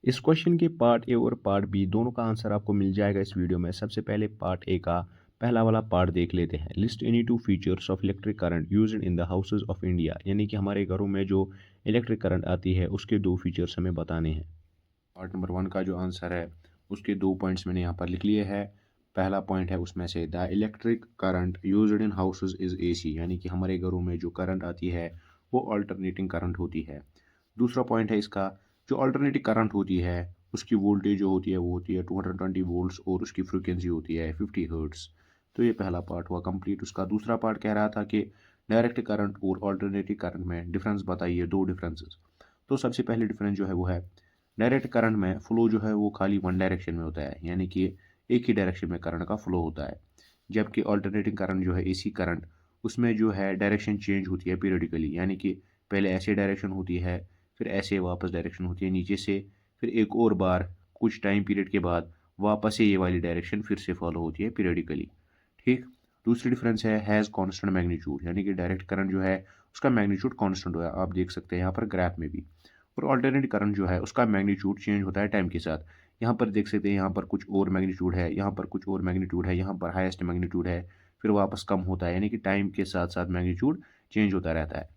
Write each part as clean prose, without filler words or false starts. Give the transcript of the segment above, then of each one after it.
इस क्वेश्चन के part A और पार्ट बी दोनों का आंसर आपको मिल जाएगा इस वीडियो में। सबसे पहले पार्ट ए का पहला वाला पार्ट देख लेते हैं। List any two features of electric current used in the houses of India, यानी कि हमारे घरों में जो इलेक्ट्रिक करंट आती है उसके दो फीचर्स हमें बताने हैं। पार्ट नंबर 1 का जो आंसर है उसके 2 पॉइंट्स मैंने यहाँ पर लिख लिए हैं। पहला पॉइंट है उसमें से the electric current used in houses is AC, यानी कि हमारे घरों में जो करंट आती है वो अल्टरनेटिंग करंट होती है। दूसरा पॉइंट है इसका, जो अल्टरनेटिंग करंट होती है उसकी वोल्टेज जो होती है वो होती है 220 वोल्ट्स और उसकी फ्रीक्वेंसी होती है 50 हर्ट्ज। तो ये पहला पार्ट हुआ कंप्लीट। उसका दूसरा पार्ट कह रहा था कि डायरेक्ट करंट और अल्टरनेटिव करंट में डिफरेंस बताइए, दो डिफरेंसेस। तो सबसे पहले डिफरेंस जो है वो है डायरेक्ट करंट में फ्लो जो है वो खाली वन डायरेक्शन में होता है, यानी कि एक ही डायरेक्शन में करंट का फ्लो होता है। जबकि अल्टरनेटिंग करंट जो है एसी करंट, उसमें जो है डायरेक्शन चेंज होती है पीरियडिकली, यानी कि पहले ऐसे डायरेक्शन होती है, फिर ऐसे वापस डायरेक्शन होती है नीचे से, फिर एक और बार कुछ टाइम पीरियड के बाद वापस से ये वाली डायरेक्शन फिर से फॉलो होती है पीरियडिकली। ठीक। दूसरी डिफरेंस है हैज़ कांस्टेंट मैग्नीट्यूड, यानी कि डायरेक्ट करंट जो है उसका मैग्नीट्यूड कांस्टेंट हुआ है, आप देख सकते हैं यहाँ पर ग्राफ में भी। और अल्टरनेट करंट जो है उसका मैग्नीट्यूड चेंज होता है टाइम के साथ। यहाँ पर देख सकते हैं, यहाँ पर कुछ और मैग्नीट्यूड है, यहाँ पर कुछ और मैग्नीट्यूड है, यहाँ पर हाईएस्ट मैग्नीट्यूड है, फिर वापस कम होता है, यानी कि टाइम के साथ साथ मैग्नीट्यूड चेंज होता रहता है।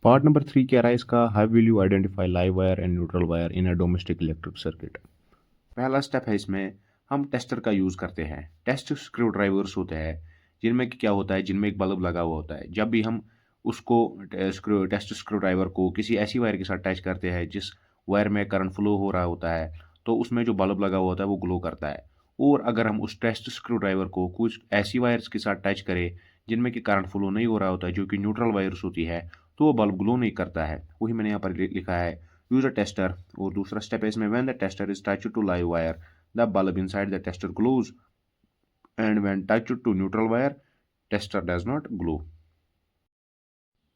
पार्ट नंबर 3 कह रहा है इसका, how will you identify live wire and neutral wire in a domestic electric circuit. पहला स्टेप है इसमें, हम टेस्टर का यूज़ करते हैं। टेस्ट स्क्रू ड्राइवर्स होते हैं जिनमें कि क्या होता है, जिनमें एक बल्ब लगा हुआ होता है। जब भी हम उसको टेस्ट स्क्रू ड्राइवर को किसी ऐसी वायर के साथ टच करते हैं जिस वायर में करंट फ्लो हो रहा होता है, तो उसमें जो बल्ब लगा हुआ होता है वो ग्लो करता है। और अगर हम उस टेस्ट स्क्रू ड्राइवर को कुछ ऐसी वायर्स के साथ टच करें जिनमें कि करंट फ्लो नहीं हो रहा होता है, जो कि न्यूट्रल वायर्स होती है, तो वो बल्ब ग्लो नहीं करता है। वही मैंने यहाँ पर लिखा है, यूज अ टेस्टर। और दूसरा स्टेप है इसमें, when the tester is touch to live wire the bulb inside the tester glows, and when touch to neutral wire tester does not glow.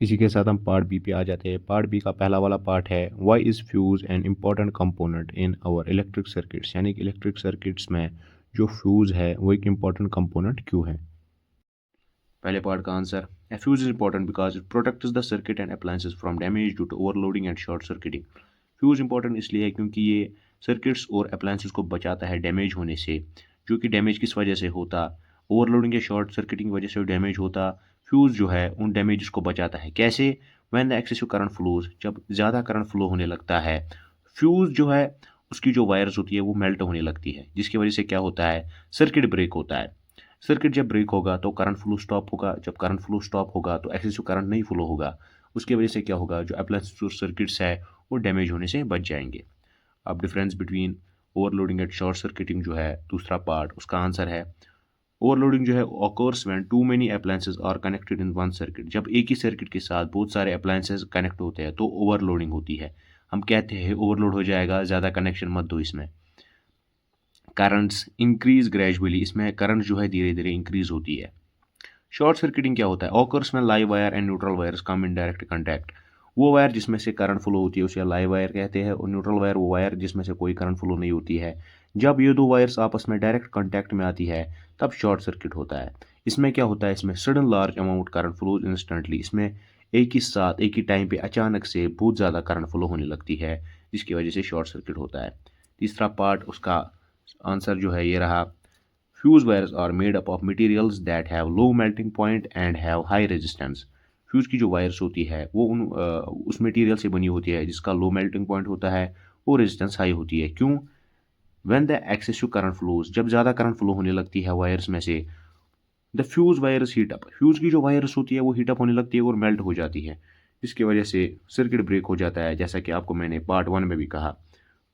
इसी के साथ हम पार्ट बी पे आ जाते हैं। पार्ट बी का पहला वाला पार्ट है, why is fuse an important component in our electric circuits, यानी कि इलेक्ट्रिक सर्किट्स में जो फ्यूज है वो एक इंपॉर्टेंट कंपोनेंट क्यों है। पहले पार्ट का answer, a fuse is important because it protects the circuit and appliances from damage due to overloading and short circuiting। Fuse important इसलिए है क्योंकि ये सर्किट्स और अप्लायंसेस को बचाता है डैमेज होने से, जो कि डैमेज किस वजह से होता, ओवरलोडिंग या शॉर्ट सर्किटिंग की वजह से डैमेज होता। फ्यूज जो है उन डैमेजेस को बचाता है। कैसे? When the excessive current flows, जब ज़्यादा करंट फ्लो होने लगता है, फ्यूज जो है उसकी जो वायर्स होती है वो मेल्ट होने लगती है, जिसकी वजह से क्या होता है, सर्किट ब्रेक होता है। सर्किट जब ब्रेक होगा तो करंट फ्लो स्टॉप होगा, जब करंट फ्लो स्टॉप होगा तो एक्सेसिव करंट नहीं फ्लो होगा। उसकी वजह से क्या होगा, जो अप्लायंस और सर्किट्स है वो डैमेज होने से बच जाएंगे। अब difference between overloading and short circuiting जो है दूसरा पार्ट, उसका आंसर है, ओवरलोडिंग जो है occurs when too many appliances are connected in one circuit. जब एक ही सर्किट के साथ बहुत सारे अप्लायंसेस कनेक्ट होते हैं तो ओवरलोडिंग होती है। हम कहते हैं ओवरलोड हो जाएगा, ज़्यादा कनेक्शन मत दो इसमें। करंट्स इंक्रीज ग्रेजुअली, इसमें करंट जो है धीरे धीरे इंक्रीज होती है। शॉर्ट सर्किटिंग क्या होता है, ऑकर्स में live wire and neutral wires come in direct contact. वो वायर जिसमें से करंट फ्लो होती है उसे लाइव वायर कहते हैं, और न्यूट्रल वायर वो वायर जिसमें से कोई करंट फ्लो नहीं होती है। जब ये दो वायर्स आपस में डायरेक्ट कॉन्टैक्ट में आती है तब शॉर्ट सर्किट होता है। इसमें क्या होता है, इसमें sudden large amount current flows instantly, इसमें एक ही साथ एक ही टाइम पे अचानक से बहुत ज़्यादा करंट फ्लो होने लगती है, जिसकी वजह से शॉर्ट सर्किट होता है। तीसरा पार्ट, उसका आंसर जो है ये रहा, fuse wires are made up of materials that have low melting point and have high resistance. Fuse की जो वायर्स होती है वो उस मटेरियल से बनी होती है जिसका लो मेल्टिंग पॉइंट होता है और रेजिस्टेंस हाई होती है। क्यों? When the excessive current flows, जब ज़्यादा करंट फ्लो होने लगती है वायर्स में से, the fuse wires heat up, fuse की जो वायर्स होती है वो हीट अप होने लगती है और मेल्ट हो जाती है, जिसकी वजह से सर्किट ब्रेक हो जाता है, जैसा कि आपको मैंने पार्ट 1 में भी कहा।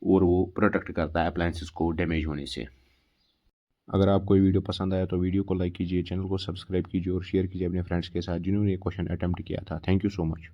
और वो प्रोटेक्ट करता है अप्लायंसेस को डैमेज होने से। अगर आपको ये वीडियो पसंद आया तो वीडियो को लाइक कीजिए, चैनल को सब्सक्राइब कीजिए और शेयर कीजिए अपने फ्रेंड्स के साथ जिन्होंने ये क्वेश्चन अटेम्प्ट किया था। Thank you so much.